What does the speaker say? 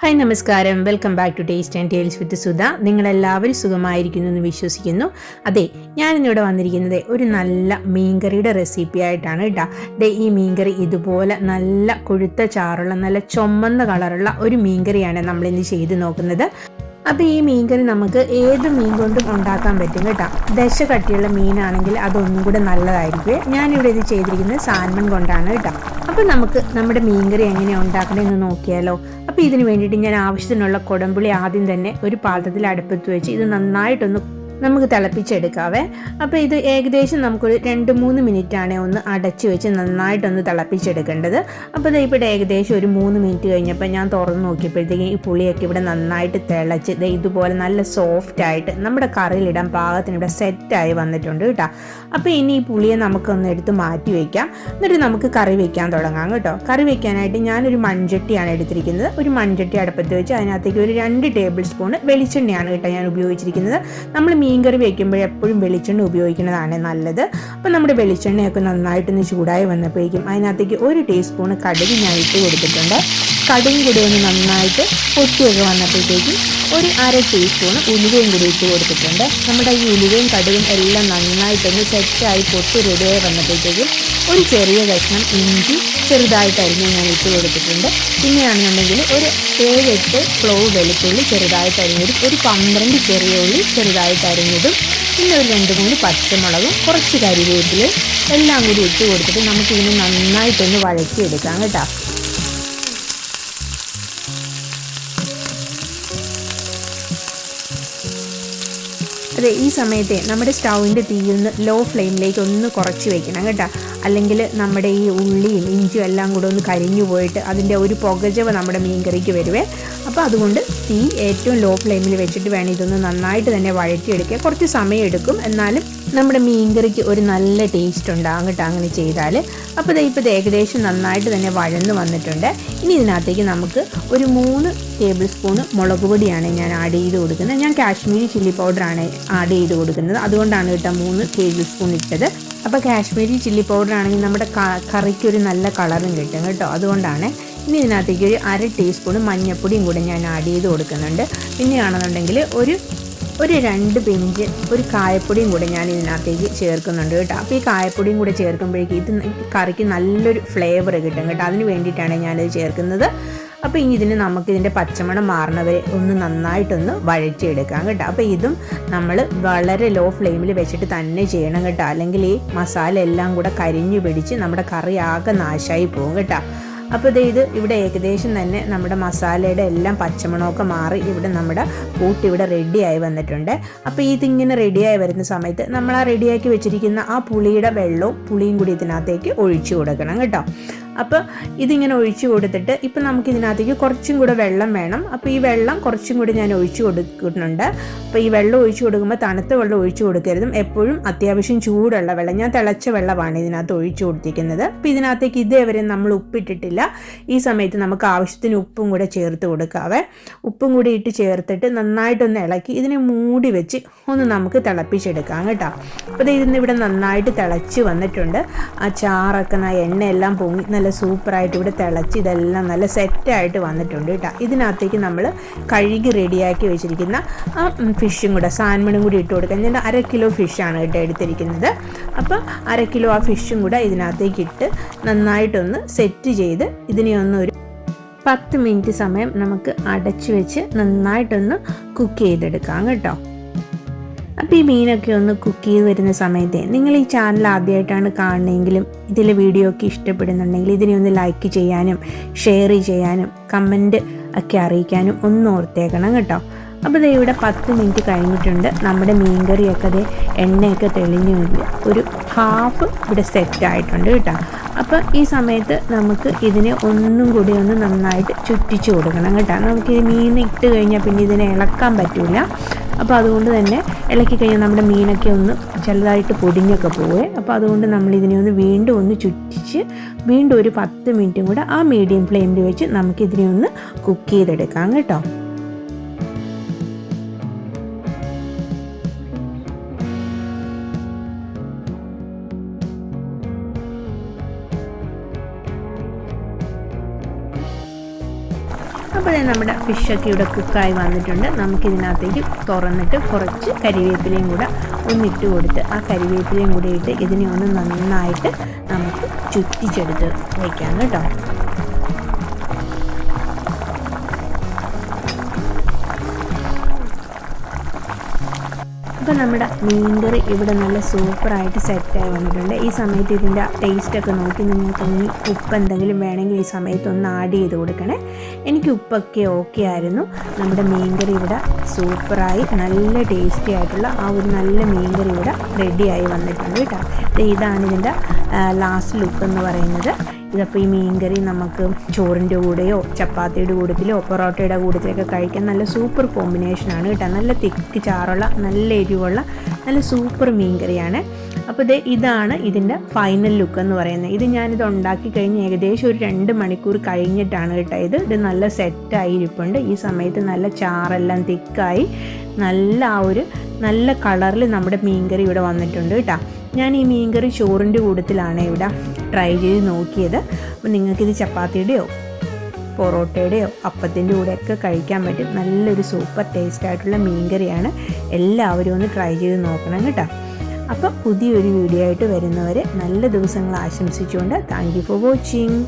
Hi നമസ്കാരം, welcome back to taste and tales with Sudha. നിങ്ങളെല്ലാവരും സുഖമായിരിക്കുന്നു എന്ന് വിശ്വസിക്കുന്നു. അതെ, ഞാനിന്നിവിടെ വന്നിരിക്കുന്നത് ഒരു നല്ല മീൻകറിയുടെ റെസിപ്പി ആയിട്ടാണ് കേട്ടോ. ഈ മീൻകറി ഇതുപോലെ നല്ല കൊഴുത്ത ചാറുള്ള നല്ല ചുമന്ന കളറുള്ള ഒരു മീൻകറിയാണ് നമ്മളിന്ന് ചെയ്ത് നോക്കുന്നത്. അപ്പോൾ ഈ മീൻകറി നമുക്ക് ഏത് മീൻ കൊണ്ടും ഉണ്ടാക്കാൻ പറ്റും കേട്ടോ. ദശ കട്ടിയുള്ള മീനാണെങ്കിൽ അതൊന്നും കൂടെ നല്ലതായിരിക്കും. ഞാനിവിടെ ഇത് ചെയ്തിരിക്കുന്നത് സാൽമൺ കൊണ്ടാണ് കേട്ടോ. അപ്പോൾ നമുക്ക് നമ്മുടെ മീൻകറി എങ്ങനെയാണ് ഉണ്ടാക്കണമെന്ന് നോക്കിയാലോ. അപ്പോൾ ഇതിന് വേണ്ടിയിട്ട് ഞാൻ ആവശ്യത്തിനുള്ള കുടംപുളി ആദ്യം തന്നെ ഒരു പാത്രത്തിൽ അടുപ്പത്ത് വെച്ച് ഇത് നന്നായിട്ടൊന്ന് നമുക്ക് തിളപ്പിച്ചെടുക്കാവേ. അപ്പോൾ ഇത് ഏകദേശം നമുക്കൊരു 2-3 മിനിറ്റാണ് ഒന്ന് അടച്ചു വെച്ച് നന്നായിട്ടൊന്ന് തിളപ്പിച്ചെടുക്കേണ്ടത്. അപ്പോൾ ഇപ്പോൾ ഏകദേശം ഒരു 3 മിനിറ്റ് കഴിഞ്ഞപ്പോൾ ഞാൻ തുറന്ന് നോക്കിയപ്പോഴത്തേക്കും ഈ പുളിയൊക്കെ ഇവിടെ നന്നായിട്ട് തിളച്ച് ഇതുപോലെ നല്ല സോഫ്റ്റായിട്ട് നമ്മുടെ കറിയിലിടാൻ പാകത്തിന് ഇവിടെ സെറ്റായി വന്നിട്ടുണ്ട് കേട്ടോ. അപ്പോൾ ഇനി ഈ പുളിയെ നമുക്കൊന്ന് എടുത്ത് മാറ്റി വയ്ക്കാം. എന്നിട്ട് നമുക്ക് കറി വയ്ക്കാൻ തുടങ്ങാം കേട്ടോ. കറി വയ്ക്കാനായിട്ട് ഞാനൊരു മൺചട്ടിയാണ് എടുത്തിരിക്കുന്നത്. ഒരു മൺചട്ടി അടുപ്പത്ത് വെച്ച് അതിനകത്തേക്ക് ഒരു 2 ടേബിൾ സ്പൂൺ വെളിച്ചെണ്ണയാണ് കേട്ടോ ഞാൻ ഉപയോഗിച്ചിരിക്കുന്നത്. നമ്മൾ മീൻകറി വയ്ക്കുമ്പോൾ എപ്പോഴും വെളിച്ചെണ്ണ ഉപയോഗിക്കുന്നതാണ് നല്ലത്. അപ്പോൾ നമ്മുടെ വെളിച്ചെണ്ണയൊക്കെ നന്നായിട്ടൊന്ന് ചൂടായി വന്നപ്പോഴേക്കും അതിനകത്തേക്ക് 1 ടീസ്പൂൺ കടുക് ഞാൻ ഇട്ട് കൊടുത്തിട്ടുണ്ട്. കടുകും കൂടി ഒന്ന് നന്നായിട്ട് പൊട്ടിയൊക്കെ വന്നപ്പോഴത്തേക്കും ഒരു 1/2 ടീസ്പൂൺ ഉലുവയും കൂടി ഇട്ട് കൊടുത്തിട്ടുണ്ട്. നമ്മുടെ ഈ ഉലുവയും കടുകും എല്ലാം നന്നായിട്ടൊന്ന് സെറ്റായി പൊട്ടി റെഡിയായി വന്നപ്പോഴത്തേക്കും ഒരു ചെറിയ കഷ്ണം ഇഞ്ചി ചെറുതായിട്ട് അരിഞ്ഞ് ഞാൻ ഇട്ട് കൊടുത്തിട്ടുണ്ട്. പിന്നെയാണെന്നുണ്ടെങ്കിൽ ഒരു 7-8 ക്ലോവ് വെളുത്തുള്ളി ചെറുതായിട്ട് അരിഞ്ഞതും, ഒരു 12 ചെറിയ ഉള്ളി ചെറുതായിട്ട് അരിഞ്ഞതും, പിന്നെ ഒരു 2-3 പച്ചമുളകും കുറച്ച് കരിവേപ്പിലയും എല്ലാം കൂടി ഇട്ട് കൊടുത്തിട്ട് നമുക്കിതിനെ നന്നായിട്ടൊന്ന് വഴറ്റിയെടുക്കാം കേട്ടോ. അതെ, ഈ സമയത്തെ നമ്മുടെ സ്റ്റൗവിൻ്റെ തീയൊന്ന് ലോ ഫ്ലെയിമിലേക്ക് ഒന്ന് കുറച്ച് വയ്ക്കണം കേട്ടോ. അല്ലെങ്കിൽ നമ്മുടെ ഈ ഉള്ളിയും ഇഞ്ചിയും എല്ലാം കൂടെ ഒന്ന് കരിഞ്ഞു പോയിട്ട് അതിൻ്റെ ഒരു പുകചവ നമ്മുടെ മീൻകറിക്ക് വരുവേ. അപ്പോൾ അതുകൊണ്ട് തീ ഏറ്റവും ലോ ഫ്ലെയിമിൽ വെച്ചിട്ട് വേണം ഇതൊന്ന് നന്നായിട്ട് തന്നെ വഴറ്റിയെടുക്കുക. കുറച്ച് സമയം എടുക്കും, എന്നാലും നമ്മുടെ മീൻകറിക്ക് ഒരു നല്ല ടേസ്റ്റ് ഉണ്ടാകും കേട്ടോ അങ്ങനെ ചെയ്താൽ. അപ്പോൾ ഇപ്പോൾ ഏകദേശം നന്നായിട്ട് തന്നെ വഴന്ന് വന്നിട്ടുണ്ട്. ഇനി ഇതിനകത്തേക്ക് നമുക്ക് ഒരു 3 ടേബിൾ സ്പൂൺ മുളക് പൊടിയാണ് ഞാൻ ആഡ് ചെയ്ത് കൊടുക്കുന്നത്. ഞാൻ കാശ്മീരി ചില്ലി പൗഡറാണ് ആഡ് ചെയ്ത് കൊടുക്കുന്നത്. അതുകൊണ്ടാണ് കേട്ടോ 3 ടേബിൾ സ്പൂൺ ഇട്ടത്. അപ്പോൾ കാശ്മീരി ചില്ലി പൗഡർ ആണെങ്കിൽ നമ്മുടെ കറിക്ക് ഒരു നല്ല കളറും കിട്ടും കേട്ടോ, അതുകൊണ്ടാണ്. ഇനി ഇതിനകത്തേക്ക് ഒരു 1/2 ടീസ്പൂൺ മഞ്ഞൾപ്പൊടിയും കൂടെ ഞാൻ ആഡ് ചെയ്ത് കൊടുക്കുന്നുണ്ട്. പിന്നെയാണെന്നുണ്ടെങ്കിൽ ഒരു 2 പിഞ്ച് ഒരു കായപ്പൊടിയും കൂടെ ഞാൻ ഇതിനകത്തേക്ക് ചേർക്കുന്നുണ്ട് കേട്ടോ. അപ്പോൾ ഈ കായപ്പൊടിയും കൂടെ ചേർക്കുമ്പോഴേക്കും ഇത് കറിക്ക് നല്ലൊരു ഫ്ലേവർ കിട്ടും കേട്ടോ. അതിന് വേണ്ടിയിട്ടാണ് ഞാനിത് ചേർക്കുന്നത്. അപ്പോൾ ഇനി നമുക്കിതിൻ്റെ പച്ചമണം മാറണവരെ ഒന്ന് നന്നായിട്ടൊന്ന് വഴറ്റിയെടുക്കാം കേട്ടോ. അപ്പോൾ ഇതും നമ്മൾ വളരെ ലോ ഫ്ലെയിമിൽ വെച്ചിട്ട് തന്നെ ചെയ്യണം കേട്ടോ. അല്ലെങ്കിൽ ഈ മസാല എല്ലാം കൂടെ കരിഞ്ഞു പിടിച്ച് നമ്മുടെ കറി ആകെ നാശമായി പോകും കേട്ടോ. അപ്പോൾ ഇത് ഇവിടെ ഏകദേശം തന്നെ നമ്മുടെ മസാലയുടെ എല്ലാം പച്ചമണമൊക്കെ മാറി ഇവിടെ നമ്മുടെ കൂട്ടിവിടെ റെഡിയായി വന്നിട്ടുണ്ട്. അപ്പോൾ ഇതിങ്ങനെ റെഡിയായി വരുന്ന സമയത്ത് നമ്മൾ ആ റെഡിയാക്കി വെച്ചിരിക്കുന്ന ആ പുളിയുടെ പുളിയും കൂടി ഇതിനകത്തേക്ക് ഒഴിച്ചു കൊടുക്കണം കേട്ടോ. അപ്പോൾ ഇതിങ്ങനെ ഒഴിച്ചു കൊടുത്തിട്ട് ഇപ്പം നമുക്കിതിനകത്തേക്ക് കുറച്ചും കൂടെ വെള്ളം വേണം. അപ്പോൾ ഈ വെള്ളം കുറച്ചും കൂടി ഞാൻ ഒഴിച്ചു കൊടുക്കുന്നുണ്ട്. അപ്പോൾ ഈ വെള്ളം ഒഴിച്ചു കൊടുക്കുമ്പോൾ തണുത്ത വെള്ളം ഒഴിച്ചു കൊടുക്കരുതും, എപ്പോഴും അത്യാവശ്യം ചൂടുള്ള വെള്ളം, ഞാൻ തിളച്ച വെള്ളമാണ് ഇതിനകത്ത് ഒഴിച്ചു കൊടുത്തിരിക്കുന്നത്. അപ്പോൾ ഇതിനകത്തേക്ക് ഇതേവരെ നമ്മൾ ഉപ്പിട്ടിട്ടില്ല. ഈ സമയത്ത് നമുക്ക് ആവശ്യത്തിന് ഉപ്പും കൂടെ ചേർത്ത് കൊടുക്കാവേ. ഉപ്പും കൂടി ഇട്ട് ചേർത്തിട്ട് നന്നായിട്ടൊന്ന് ഇളക്കി ഇതിനെ മൂടി വെച്ച് ഒന്ന് നമുക്ക് തിളപ്പിച്ചെടുക്കാം കേട്ടോ. അപ്പോൾ ഇതിന്നിവിടെ നന്നായിട്ട് തിളച്ച് വന്നിട്ടുണ്ട്. ആ ചാറൊക്കെ എണ്ണയെല്ലാം പൊങ്ങി നല്ല സൂപ്പറായിട്ട് ഇവിടെ തിളച്ച് ഇതെല്ലാം നല്ല സെറ്റായിട്ട് വന്നിട്ടുണ്ട് കേട്ടോ. ഇതിനകത്തേക്ക് നമ്മൾ കഴുകി റെഡിയാക്കി വെച്ചിരിക്കുന്ന ആ ഫിഷും കൂടെ സാൽമണും കൂടി ഇട്ട് കൊടുക്കാം. ഞാൻ 1/2 കിലോ ഫിഷാണ് കേട്ടോ എടുത്തിരിക്കുന്നത്. അപ്പോൾ 1/2 കിലോ ആ ഫിഷും കൂടെ ഇതിനകത്തേക്ക് ഇട്ട് നന്നായിട്ടൊന്ന് സെറ്റ് ചെയ്ത് ഇതിനെ ഒരു 10 മിനിറ്റ് സമയം നമുക്ക് അടച്ചു വെച്ച് നന്നായിട്ടൊന്ന് കുക്ക് ചെയ്തെടുക്കാം കേട്ടോ. അപ്പോൾ ഈ മീനൊക്കെ ഒന്ന് കുക്ക് ചെയ്ത് വരുന്ന സമയത്ത് നിങ്ങൾ ഈ ചാനൽ ആദ്യമായിട്ടാണ് കാണുന്നതെങ്കിലും ഇതിലെ വീഡിയോ ഒക്കെ ഇഷ്ടപ്പെടുന്നുണ്ടെങ്കിൽ ഇതിനെ ഒന്ന് ലൈക്ക് ചെയ്യാനും ഷെയർ ചെയ്യാനും കമൻറ്റ് ഒക്കെ അറിയിക്കാനും ഒന്ന് ഓർത്തേക്കണം കേട്ടോ. അപ്പോൾ ഇവിടെ 10 മിനിറ്റ് കഴിഞ്ഞിട്ടുണ്ട്. നമ്മുടെ മീൻകറിയൊക്കെ എണ്ണയൊക്കെ തെളിഞ്ഞു ഒരു ഹാഫ് ഇവിടെ സെറ്റായിട്ടുണ്ട് കേട്ടോ. അപ്പോൾ ഈ സമയത്ത് നമുക്ക് ഇതിനെ ഒന്നും കൂടി ഒന്ന് നന്നായിട്ട് ചുറ്റിച്ച് കൊടുക്കണം കേട്ടോ. നമുക്ക് ഈ മീൻ ഇട്ട് കഴിഞ്ഞാൽ പിന്നെ ഇതിനെ ഇളക്കാൻ പറ്റില്ല. അപ്പോൾ അതുകൊണ്ട് തന്നെ ഇളക്കി കഴിഞ്ഞാൽ നമ്മുടെ മീനൊക്കെ ഒന്ന് ചെറുതായിട്ട് പൊടിഞ്ഞൊക്കെ പോവേ. അപ്പോൾ അതുകൊണ്ട് നമ്മളിതിനെ വീണ്ടും ഒന്ന് ചുറ്റിച്ച് വീണ്ടും ഒരു 10 മിനിറ്റും കൂടെ ആ മീഡിയം ഫ്ലെയിമിൽ വെച്ച് നമുക്കിതിനെ ഒന്ന് കുക്ക് ചെയ്തെടുക്കാം കേട്ടോ. അപ്പോൾ നമ്മുടെ ഫിഷൊക്കെ ഇവിടെ കുക്കായി വന്നിട്ടുണ്ട്. നമുക്കിതിനകത്തേക്ക് തുറന്നിട്ട് കുറച്ച് കരിവേപ്പിലയും കൂടെ ഒന്നിട്ട് കൊടുത്ത് ആ കരിവേപ്പിലയും കൂടെ ഇട്ട് ഇതിനെ ഒന്ന് നന്നായിട്ട് നമുക്ക് ചുറ്റിച്ചെടുത്ത് വയ്ക്കാം കേട്ടോ. അപ്പോൾ നമ്മുടെ മീൻകറി ഇവിടെ നല്ല സൂപ്പറായിട്ട് സെറ്റായി വന്നിട്ടുണ്ട്. ഈ സമയത്ത് ഇതിൻ്റെ ടേസ്റ്റൊക്കെ നോക്കി നിങ്ങൾക്ക് ഇനി ഉപ്പ് എന്തെങ്കിലും വേണമെങ്കിൽ ഈ സമയത്ത് ഒന്ന് ആഡ് ചെയ്ത് കൊടുക്കണേ. എനിക്ക് ഉപ്പൊക്കെ ഓക്കെ ആയിരുന്നു. നമ്മുടെ മീൻകറി ഇവിടെ സൂപ്പറായി നല്ല ടേസ്റ്റി ആയിട്ടുള്ള ആ ഒരു നല്ല മീൻകറി ഇവിടെ റെഡിയായി വന്നിട്ടുണ്ട് കേട്ടോ. ഇതാണ് ഇതിൻ്റെ ലാസ്റ്റ് ലുക്ക് എന്ന് പറയുന്നത്. ഇതപ്പോൾ ഈ മീൻകറി നമുക്ക് ചോറിൻ്റെ കൂടെയോ ചപ്പാത്തിയുടെ കൂട്ടത്തിലോ പൊറോട്ടയുടെ കൂട്ടത്തിലൊക്കെ കഴിക്കാൻ നല്ല സൂപ്പർ കോമ്പിനേഷനാണ് കേട്ടോ. നല്ല തിക്ക് ചാറുള്ള നല്ല എരിവുള്ള നല്ല സൂപ്പർ മീൻകറിയാണ്. അപ്പോൾ ഇതാണ് ഇതിൻ്റെ ഫൈനൽ ലുക്ക് എന്ന് പറയുന്നത്. ഇത് ഞാനിത് ഉണ്ടാക്കി കഴിഞ്ഞ് ഏകദേശം ഒരു 2 മണിക്കൂർ കഴിഞ്ഞിട്ടാണ് കേട്ടോ. ഇത് നല്ല സെറ്റായി ഇരിപ്പുണ്ട്. ഈ സമയത്ത് നല്ല ചാറെല്ലാം തിക്കായി നല്ല ആ ഒരു നല്ല കളറിൽ നമ്മുടെ മീൻകറി ഇവിടെ വന്നിട്ടുണ്ട് കേട്ടോ. ഞാൻ ഈ മീൻകറി ചോറിൻ്റെ കൂട്ടത്തിലാണ് ഇവിടെ ട്രൈ ചെയ്ത് നോക്കിയത്. അപ്പോൾ നിങ്ങൾക്കിത് ചപ്പാത്തിയുടെയോ പൊറോട്ടയുടെയോ അപ്പത്തിൻ്റെ കൂടെയൊക്കെ കഴിക്കാൻ പറ്റും. നല്ലൊരു സൂപ്പർ ടേസ്റ്റായിട്ടുള്ള മീൻകറിയാണ്. എല്ലാവരും ഒന്ന് ട്രൈ ചെയ്ത് നോക്കണം കേട്ടോ. അപ്പോൾ പുതിയൊരു വീഡിയോ ആയിട്ട് വരുന്നവരെ നല്ല ദിവസങ്ങൾ ആശംസിച്ചുകൊണ്ട് താങ്ക് യു ഫോർ വാച്ചിങ്.